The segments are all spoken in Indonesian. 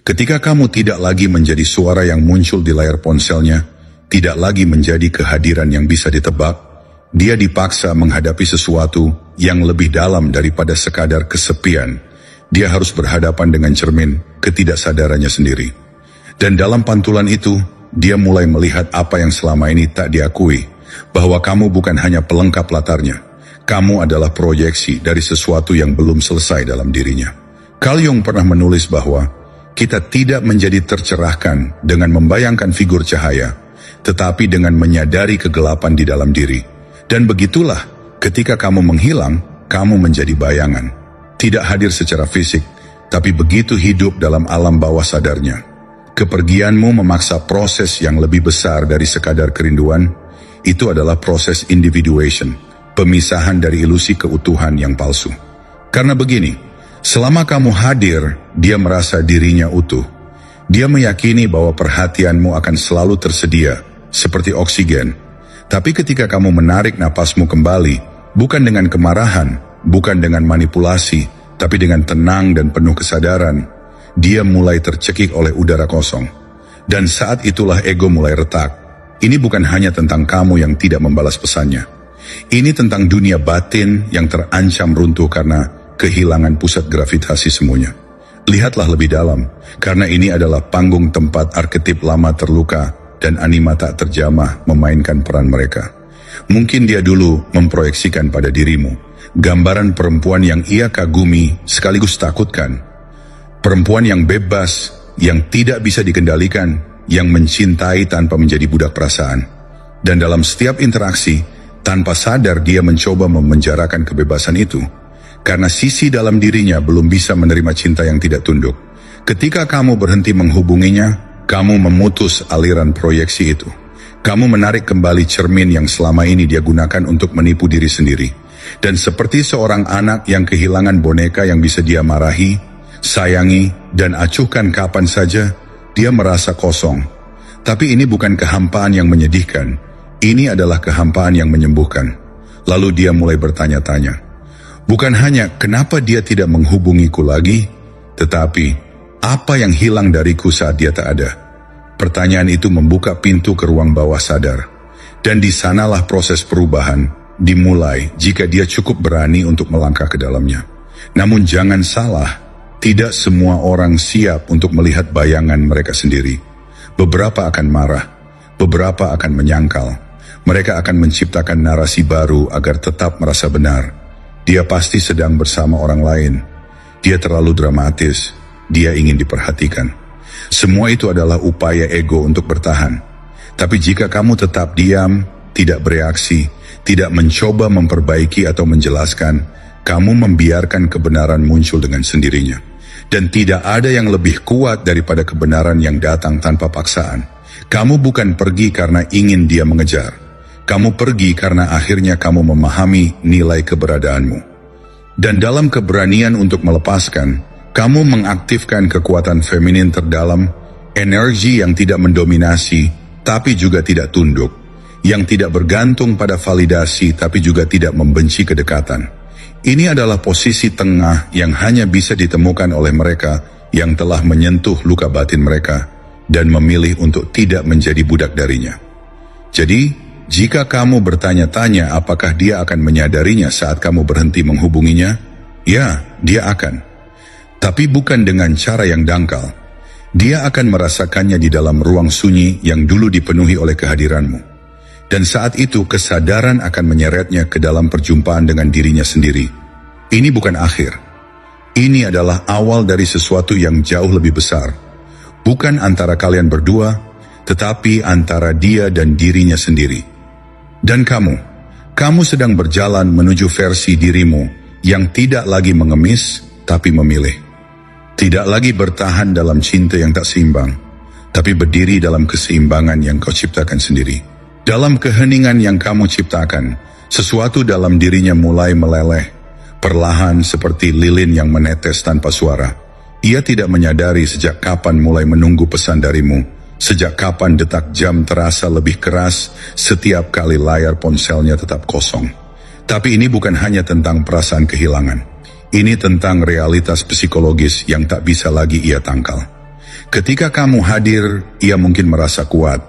Ketika kamu tidak lagi menjadi suara yang muncul di layar ponselnya, tidak lagi menjadi kehadiran yang bisa ditebak, dia dipaksa menghadapi sesuatu yang lebih dalam daripada sekadar kesepian. Dia harus berhadapan dengan cermin ketidaksadarannya sendiri. Dan dalam pantulan itu, dia mulai melihat apa yang selama ini tak diakui, bahwa kamu bukan hanya pelengkap latarnya. Kamu adalah proyeksi dari sesuatu yang belum selesai dalam dirinya. Carl Jung pernah menulis bahwa kita tidak menjadi tercerahkan dengan membayangkan figur cahaya, tetapi dengan menyadari kegelapan di dalam diri. Dan begitulah, ketika kamu menghilang, kamu menjadi bayangan. Tidak hadir secara fisik, tapi begitu hidup dalam alam bawah sadarnya. Kepergianmu memaksa proses yang lebih besar dari sekadar kerinduan. Itu adalah proses individuation, pemisahan dari ilusi keutuhan yang palsu. Karena begini, selama kamu hadir, dia merasa dirinya utuh. Dia meyakini bahwa perhatianmu akan selalu tersedia, seperti oksigen. Tapi ketika kamu menarik napasmu kembali, bukan dengan kemarahan, bukan dengan manipulasi, tapi dengan tenang dan penuh kesadaran, dia mulai tercekik oleh udara kosong. Dan saat itulah ego mulai retak. Ini bukan hanya tentang kamu yang tidak membalas pesannya. Ini tentang dunia batin yang terancam runtuh karena kehilangan pusat gravitasi semuanya. Lihatlah lebih dalam, karena ini adalah panggung tempat arketip lama terluka dan anima tak terjamah memainkan peran mereka. Mungkin dia dulu memproyeksikan pada dirimu gambaran perempuan yang ia kagumi sekaligus takutkan. Perempuan yang bebas, yang tidak bisa dikendalikan, yang mencintai tanpa menjadi budak perasaan. Dan dalam setiap interaksi, tanpa sadar dia mencoba memenjarakan kebebasan itu. Karena sisi dalam dirinya belum bisa menerima cinta yang tidak tunduk. Ketika kamu berhenti menghubunginya, kamu memutus aliran proyeksi itu. Kamu menarik kembali cermin yang selama ini dia gunakan untuk menipu diri sendiri. Dan seperti seorang anak yang kehilangan boneka yang bisa dia marahi, sayangi, dan acuhkan kapan saja, dia merasa kosong. Tapi ini bukan kehampaan yang menyedihkan, ini adalah kehampaan yang menyembuhkan. Lalu dia mulai bertanya-tanya, bukan hanya kenapa dia tidak menghubungiku lagi, tetapi apa yang hilang dariku saat dia tak ada. Pertanyaan itu membuka pintu ke ruang bawah sadar, dan di sanalah proses perubahan dimulai jika dia cukup berani untuk melangkah ke dalamnya. Namun jangan salah, tidak semua orang siap untuk melihat bayangan mereka sendiri. Beberapa akan marah, beberapa akan menyangkal. Mereka akan menciptakan narasi baru agar tetap merasa benar. Dia pasti sedang bersama orang lain. Dia terlalu dramatis, dia ingin diperhatikan. Semua itu adalah upaya ego untuk bertahan. Tapi jika kamu tetap diam, tidak bereaksi, tidak mencoba memperbaiki atau menjelaskan, kamu membiarkan kebenaran muncul dengan sendirinya. Dan tidak ada yang lebih kuat daripada kebenaran yang datang tanpa paksaan. Kamu bukan pergi karena ingin dia mengejar. Kamu pergi karena akhirnya kamu memahami nilai keberadaanmu. Dan dalam keberanian untuk melepaskan, kamu mengaktifkan kekuatan feminin terdalam, energi yang tidak mendominasi, tapi juga tidak tunduk, yang tidak bergantung pada validasi, tapi juga tidak membenci kedekatan. Ini adalah posisi tengah yang hanya bisa ditemukan oleh mereka yang telah menyentuh luka batin mereka dan memilih untuk tidak menjadi budak darinya. Jadi, jika kamu bertanya-tanya apakah dia akan menyadarinya saat kamu berhenti menghubunginya, ya, dia akan. Tapi bukan dengan cara yang dangkal. Dia akan merasakannya di dalam ruang sunyi yang dulu dipenuhi oleh kehadiranmu. Dan saat itu kesadaran akan menyeretnya ke dalam perjumpaan dengan dirinya sendiri. Ini bukan akhir. Ini adalah awal dari sesuatu yang jauh lebih besar. Bukan antara kalian berdua, tetapi antara dia dan dirinya sendiri. Dan kamu sedang berjalan menuju versi dirimu yang tidak lagi mengemis, tapi memilih. Tidak lagi bertahan dalam cinta yang tak seimbang, tapi berdiri dalam keseimbangan yang kau ciptakan sendiri. Dalam keheningan yang kamu ciptakan, sesuatu dalam dirinya mulai meleleh, perlahan seperti lilin yang menetes tanpa suara. Ia tidak menyadari sejak kapan mulai menunggu pesan darimu, sejak kapan detak jam terasa lebih keras setiap kali layar ponselnya tetap kosong. Tapi ini bukan hanya tentang perasaan kehilangan. Ini tentang realitas psikologis yang tak bisa lagi ia tangkal. Ketika kamu hadir, ia mungkin merasa kuat,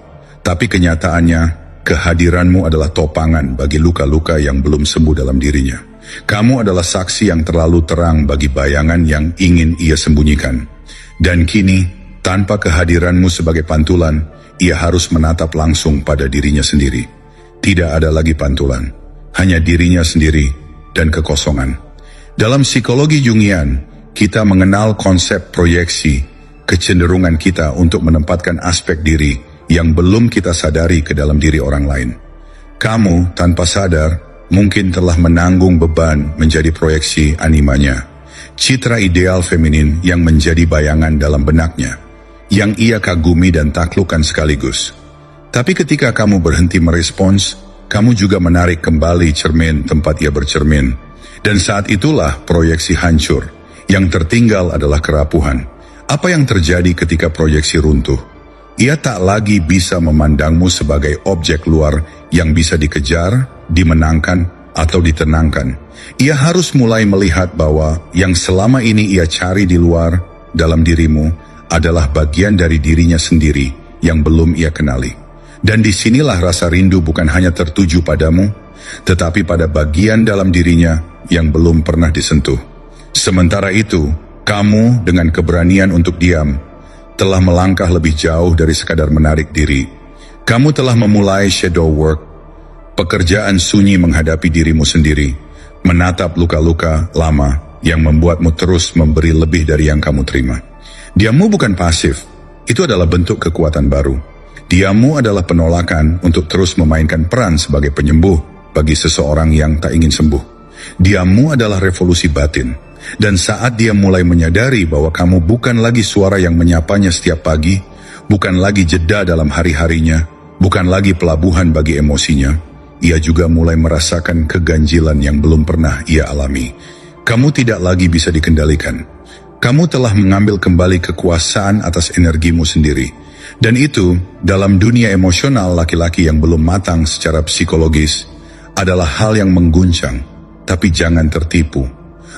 tapi kenyataannya, kehadiranmu adalah topangan bagi luka-luka yang belum sembuh dalam dirinya. Kamu adalah saksi yang terlalu terang bagi bayangan yang ingin ia sembunyikan. Dan kini, tanpa kehadiranmu sebagai pantulan, ia harus menatap langsung pada dirinya sendiri. Tidak ada lagi pantulan, hanya dirinya sendiri dan kekosongan. Dalam psikologi Jungian, kita mengenal konsep proyeksi, kecenderungan kita untuk menempatkan aspek diri yang belum kita sadari ke dalam diri orang lain. Kamu tanpa sadar mungkin telah menanggung beban menjadi proyeksi animanya, citra ideal feminin yang menjadi bayangan dalam benaknya, yang ia kagumi dan taklukkan sekaligus. Tapi ketika kamu berhenti merespons, kamu juga menarik kembali cermin tempat ia bercermin. Dan saat itulah proyeksi hancur. Yang tertinggal adalah kerapuhan. Apa yang terjadi ketika proyeksi runtuh? Ia tak lagi bisa memandangmu sebagai objek luar yang bisa dikejar, dimenangkan, atau ditenangkan. Ia harus mulai melihat bahwa yang selama ini ia cari di luar, dalam dirimu, adalah bagian dari dirinya sendiri yang belum ia kenali. Dan disinilah rasa rindu bukan hanya tertuju padamu, tetapi pada bagian dalam dirinya yang belum pernah disentuh. Sementara itu, kamu dengan keberanian untuk diam, telah melangkah lebih jauh dari sekadar menarik diri. Kamu telah memulai shadow work, pekerjaan sunyi menghadapi dirimu sendiri, menatap luka-luka lama yang membuatmu terus memberi lebih dari yang kamu terima. Diammu bukan pasif, itu adalah bentuk kekuatan baru. Diammu adalah penolakan untuk terus memainkan peran sebagai penyembuh bagi seseorang yang tak ingin sembuh. Diammu adalah revolusi batin. Dan saat dia mulai menyadari bahwa kamu bukan lagi suara yang menyapanya setiap pagi, bukan lagi jeda dalam hari-harinya, bukan lagi pelabuhan bagi emosinya, ia juga mulai merasakan keganjilan yang belum pernah ia alami. Kamu tidak lagi bisa dikendalikan. Kamu telah mengambil kembali kekuasaan atas energimu sendiri. Dan itu, dalam dunia emosional laki-laki yang belum matang secara psikologis, adalah hal yang mengguncang, tapi jangan tertipu.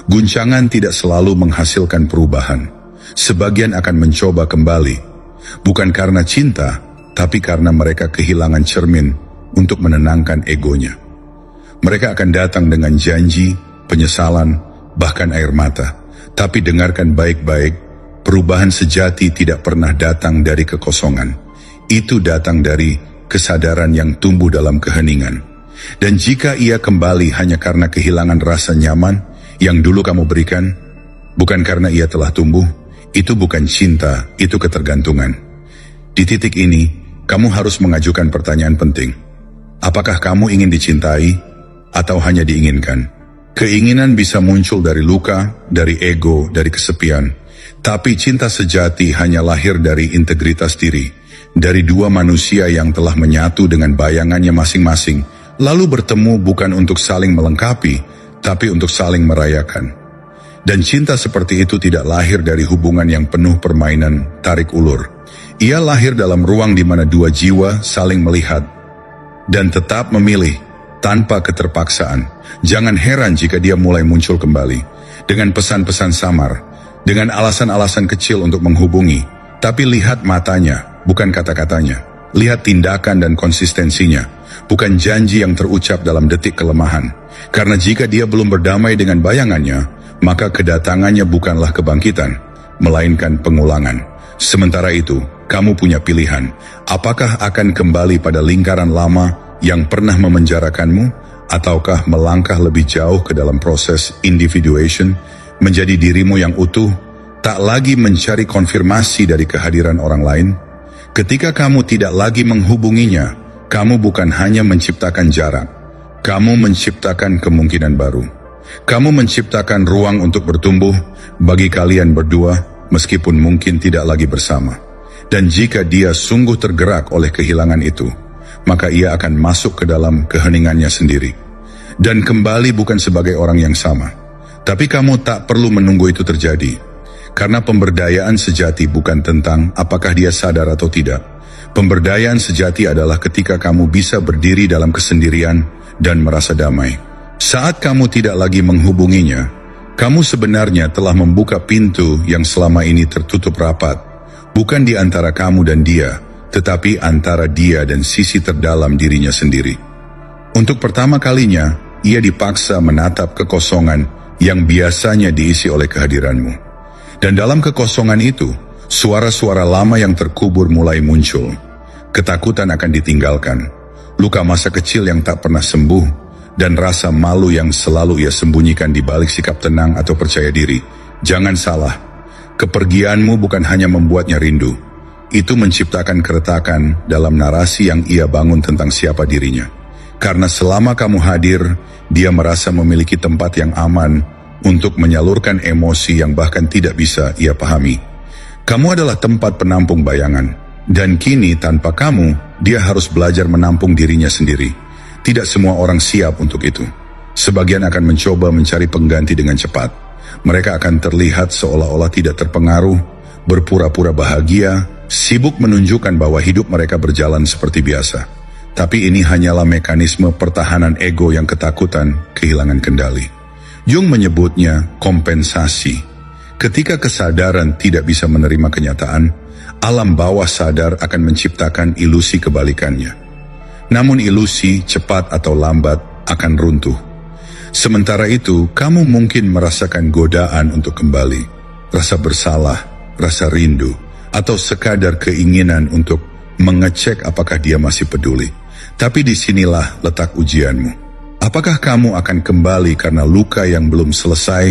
Guncangan tidak selalu menghasilkan perubahan. Sebagian akan mencoba kembali, bukan karena cinta, tapi karena mereka kehilangan cermin untuk menenangkan egonya. Mereka akan datang dengan janji, penyesalan, bahkan air mata. Tapi dengarkan baik-baik, perubahan sejati tidak pernah datang dari kekosongan. Itu datang dari kesadaran yang tumbuh dalam keheningan. Dan jika ia kembali hanya karena kehilangan rasa nyaman yang dulu kamu berikan, bukan karena ia telah tumbuh, itu bukan cinta, itu ketergantungan. Di titik ini, kamu harus mengajukan pertanyaan penting. Apakah kamu ingin dicintai, atau hanya diinginkan? Keinginan bisa muncul dari luka, dari ego, dari kesepian. Tapi cinta sejati hanya lahir dari integritas diri, dari dua manusia yang telah menyatu dengan bayangannya masing-masing, lalu bertemu bukan untuk saling melengkapi, tapi untuk saling merayakan. Dan cinta seperti itu tidak lahir dari hubungan yang penuh permainan tarik ulur. Ia lahir dalam ruang di mana dua jiwa saling melihat dan tetap memilih tanpa keterpaksaan. Jangan heran jika dia mulai muncul kembali dengan pesan-pesan samar, dengan alasan-alasan kecil untuk menghubungi. Tapi lihat matanya, bukan kata-katanya. Lihat tindakan dan konsistensinya, bukan janji yang terucap dalam detik kelemahan. Karena jika dia belum berdamai dengan bayangannya, maka kedatangannya bukanlah kebangkitan, melainkan pengulangan. Sementara itu, kamu punya pilihan. Apakah akan kembali pada lingkaran lama yang pernah memenjarakanmu, ataukah melangkah lebih jauh ke dalam proses individuation, menjadi dirimu yang utuh, tak lagi mencari konfirmasi dari kehadiran orang lain? Ketika kamu tidak lagi menghubunginya, kamu bukan hanya menciptakan jarak, kamu menciptakan kemungkinan baru. Kamu menciptakan ruang untuk bertumbuh bagi kalian berdua, meskipun mungkin tidak lagi bersama. Dan jika dia sungguh tergerak oleh kehilangan itu, maka ia akan masuk ke dalam keheningannya sendiri. Dan kembali bukan sebagai orang yang sama. Tapi kamu tak perlu menunggu itu terjadi. Karena pemberdayaan sejati bukan tentang apakah dia sadar atau tidak. Pemberdayaan sejati adalah ketika kamu bisa berdiri dalam kesendirian dan merasa damai. Saat kamu tidak lagi menghubunginya, kamu sebenarnya telah membuka pintu yang selama ini tertutup rapat. Bukan di antara kamu dan dia, tetapi antara dia dan sisi terdalam dirinya sendiri. Untuk pertama kalinya, ia dipaksa menatap kekosongan yang biasanya diisi oleh kehadiranmu. Dan dalam kekosongan itu, suara-suara lama yang terkubur mulai muncul. Ketakutan akan ditinggalkan, luka masa kecil yang tak pernah sembuh, dan rasa malu yang selalu ia sembunyikan di balik sikap tenang atau percaya diri. Jangan salah, kepergianmu bukan hanya membuatnya rindu, itu menciptakan keretakan dalam narasi yang ia bangun tentang siapa dirinya. Karena selama kamu hadir, dia merasa memiliki tempat yang aman untuk menyalurkan emosi yang bahkan tidak bisa ia pahami. Kamu adalah tempat penampung bayangan, dan kini tanpa kamu, dia harus belajar menampung dirinya sendiri. Tidak semua orang siap untuk itu. Sebagian akan mencoba mencari pengganti dengan cepat. Mereka akan terlihat seolah-olah tidak terpengaruh, berpura-pura bahagia, sibuk menunjukkan bahwa hidup mereka berjalan seperti biasa. Tapi ini hanyalah mekanisme pertahanan ego yang ketakutan kehilangan kendali. Jung menyebutnya kompensasi. Ketika kesadaran tidak bisa menerima kenyataan, alam bawah sadar akan menciptakan ilusi kebalikannya. Namun ilusi cepat atau lambat akan runtuh. Sementara itu, kamu mungkin merasakan godaan untuk kembali, rasa bersalah, rasa rindu, atau sekadar keinginan untuk mengecek apakah dia masih peduli. Tapi disinilah letak ujianmu. Apakah kamu akan kembali karena luka yang belum selesai,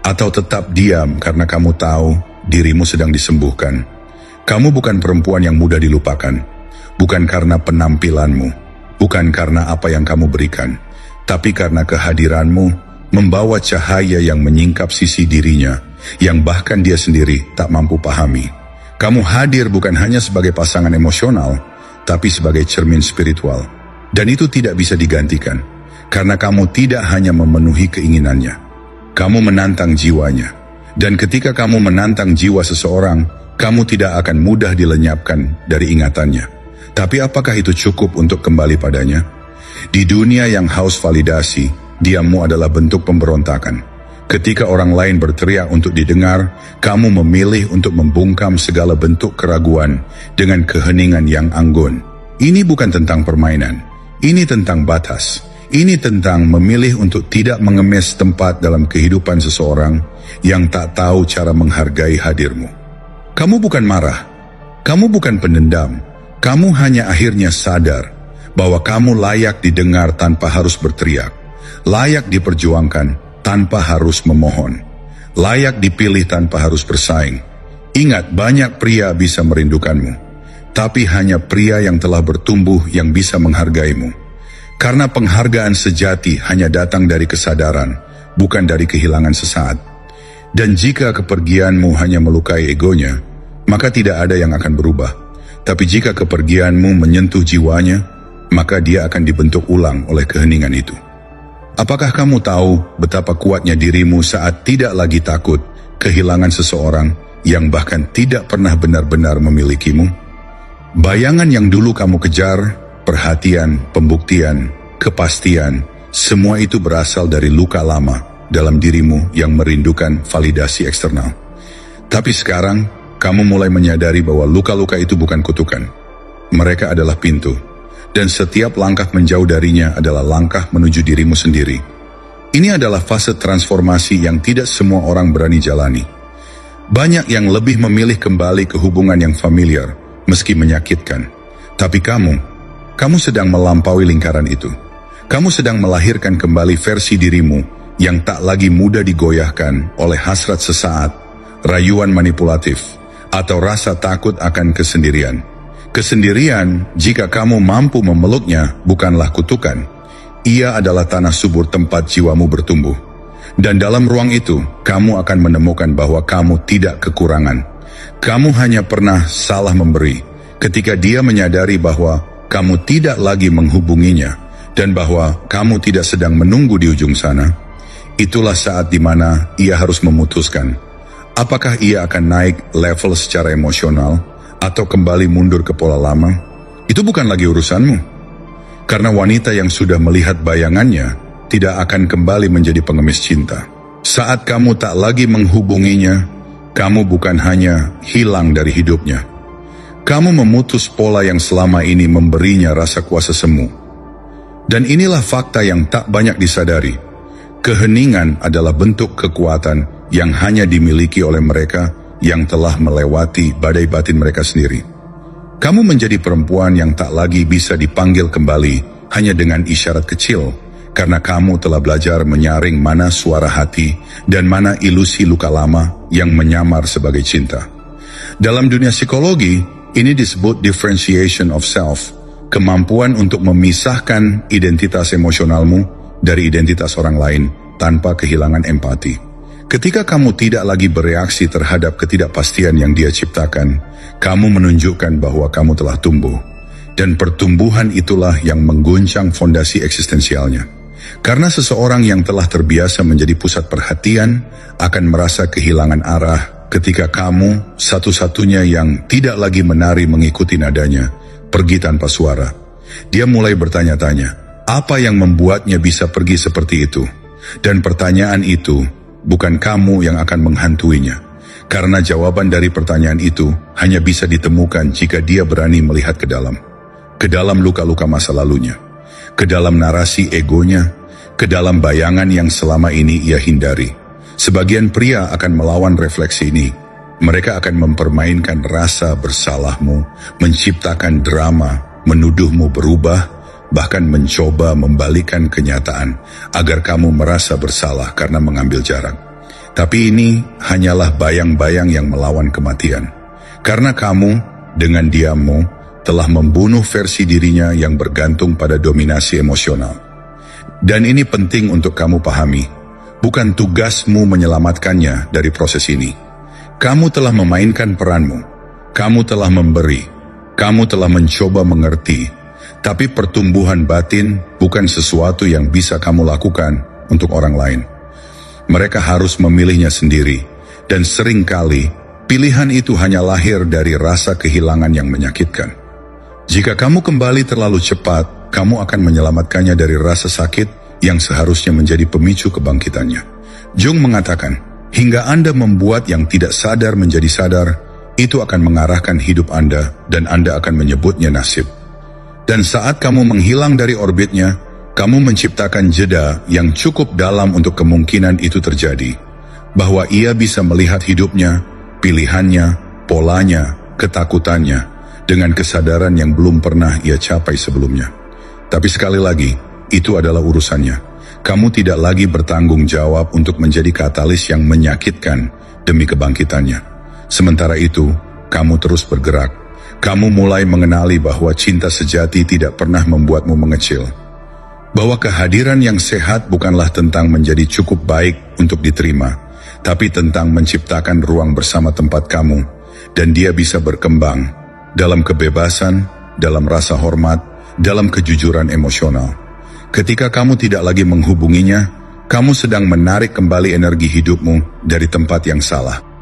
atau tetap diam karena kamu tahu dirimu sedang disembuhkan? Kamu bukan perempuan yang mudah dilupakan, bukan karena penampilanmu, bukan karena apa yang kamu berikan, tapi karena kehadiranmu membawa cahaya yang menyingkap sisi dirinya, yang bahkan dia sendiri tak mampu pahami. Kamu hadir bukan hanya sebagai pasangan emosional, tapi sebagai cermin spiritual. Dan itu tidak bisa digantikan, karena kamu tidak hanya memenuhi keinginannya, kamu menantang jiwanya. Dan ketika kamu menantang jiwa seseorang, kamu tidak akan mudah dilenyapkan dari ingatannya. Tapi apakah itu cukup untuk kembali padanya? Di dunia yang haus validasi, diammu adalah bentuk pemberontakan. Ketika orang lain berteriak untuk didengar, kamu memilih untuk membungkam segala bentuk keraguan dengan keheningan yang anggun. Ini bukan tentang permainan, ini tentang batas. Ini tentang memilih untuk tidak mengemis tempat dalam kehidupan seseorang yang tak tahu cara menghargai hadirmu. Kamu bukan marah, kamu bukan pendendam, kamu hanya akhirnya sadar bahwa kamu layak didengar tanpa harus berteriak, layak diperjuangkan tanpa harus memohon, layak dipilih tanpa harus bersaing. Ingat, banyak pria bisa merindukanmu, tapi hanya pria yang telah bertumbuh yang bisa menghargaimu. Karena penghargaan sejati hanya datang dari kesadaran, bukan dari kehilangan sesaat. Dan jika kepergianmu hanya melukai egonya, maka tidak ada yang akan berubah. Tapi jika kepergianmu menyentuh jiwanya, maka dia akan dibentuk ulang oleh keheningan itu. Apakah kamu tahu betapa kuatnya dirimu saat tidak lagi takut kehilangan seseorang yang bahkan tidak pernah benar-benar memilikimu? Bayangan yang dulu kamu kejar, perhatian, pembuktian, kepastian, semua itu berasal dari luka lama dalam dirimu yang merindukan validasi eksternal. Tapi sekarang, kamu mulai menyadari bahwa luka-luka itu bukan kutukan. Mereka adalah pintu. Dan setiap langkah menjauh darinya adalah langkah menuju dirimu sendiri. Ini adalah fase transformasi yang tidak semua orang berani jalani. Banyak yang lebih memilih kembali ke hubungan yang familiar, meski menyakitkan. Tapi kamu sedang melampaui lingkaran itu. Kamu sedang melahirkan kembali versi dirimu yang tak lagi mudah digoyahkan oleh hasrat sesaat, rayuan manipulatif, atau rasa takut akan kesendirian. Kesendirian, jika kamu mampu memeluknya, bukanlah kutukan. Ia adalah tanah subur tempat jiwamu bertumbuh. Dan dalam ruang itu, kamu akan menemukan bahwa kamu tidak kekurangan. Kamu hanya pernah salah memberi. Ketika dia menyadari bahwa kamu tidak lagi menghubunginya, dan bahwa kamu tidak sedang menunggu di ujung sana, itulah saat di mana ia harus memutuskan. Apakah ia akan naik level secara emosional, atau kembali mundur ke pola lama? Itu bukan lagi urusanmu. Karena wanita yang sudah melihat bayangannya tidak akan kembali menjadi pengemis cinta. Saat kamu tak lagi menghubunginya, Kamu bukan hanya hilang dari hidupnya. Kamu memutus pola yang selama ini memberinya rasa kuasa semu. Dan inilah fakta yang tak banyak disadari. Keheningan adalah bentuk kekuatan yang hanya dimiliki oleh mereka yang telah melewati badai batin mereka sendiri. Kamu menjadi perempuan yang tak lagi bisa dipanggil kembali hanya dengan isyarat kecil, karena kamu telah belajar menyaring mana suara hati dan mana ilusi luka lama yang menyamar sebagai cinta. Dalam dunia psikologi, ini disebut differentiation of self, kemampuan untuk memisahkan identitas emosionalmu dari identitas orang lain tanpa kehilangan empati. Ketika kamu tidak lagi bereaksi terhadap ketidakpastian yang Dia ciptakan, kamu menunjukkan bahwa kamu telah tumbuh. Dan pertumbuhan itulah yang mengguncang fondasi eksistensialnya. Karena seseorang yang telah terbiasa menjadi pusat perhatian akan merasa kehilangan arah ketika kamu satu-satunya yang tidak lagi menari mengikuti nadanya, pergi tanpa suara. Dia mulai bertanya-tanya, apa yang membuatnya bisa pergi seperti itu? Dan pertanyaan itu bukan kamu yang akan menghantuinya. Karena jawaban dari pertanyaan itu hanya bisa ditemukan jika dia berani melihat ke dalam luka-luka masa lalunya, ke dalam narasi egonya, ke dalam bayangan yang selama ini ia hindari. Sebagian pria akan melawan refleksi ini. Mereka akan mempermainkan rasa bersalahmu, menciptakan drama, menuduhmu berubah, bahkan mencoba membalikan kenyataan agar kamu merasa bersalah karena mengambil jarak. Tapi ini hanyalah bayang-bayang yang melawan kematian. Karena kamu, dengan diammu, telah membunuh versi dirinya yang bergantung pada dominasi emosional. Dan ini penting untuk kamu pahami. Bukan tugasmu menyelamatkannya dari proses ini. Kamu telah memainkan peranmu. Kamu telah memberi. Kamu telah mencoba mengerti. Tapi pertumbuhan batin bukan sesuatu yang bisa kamu lakukan untuk orang lain. Mereka harus memilihnya sendiri. Dan seringkali, pilihan itu hanya lahir dari rasa kehilangan yang menyakitkan. Jika kamu kembali terlalu cepat, kamu akan menyelamatkannya dari rasa sakit yang seharusnya menjadi pemicu kebangkitannya. Jung mengatakan, hingga Anda membuat yang tidak sadar menjadi sadar, itu akan mengarahkan hidup Anda dan Anda akan menyebutnya nasib. Dan saat kamu menghilang dari orbitnya, kamu menciptakan jeda yang cukup dalam untuk kemungkinan itu terjadi. Bahwa ia bisa melihat hidupnya, pilihannya, polanya, ketakutannya, dengan kesadaran yang belum pernah ia capai sebelumnya. Tapi sekali lagi, itu adalah urusannya. Kamu tidak lagi bertanggung jawab untuk menjadi katalis yang menyakitkan demi kebangkitannya. Sementara itu, kamu terus bergerak. Kamu mulai mengenali bahwa cinta sejati tidak pernah membuatmu mengecil. Bahwa kehadiran yang sehat bukanlah tentang menjadi cukup baik untuk diterima, tapi tentang menciptakan ruang bersama tempat kamu, dan dia bisa berkembang dalam kebebasan, dalam rasa hormat, dalam kejujuran emosional. Ketika kamu tidak lagi menghubunginya, kamu sedang menarik kembali energi hidupmu dari tempat yang salah.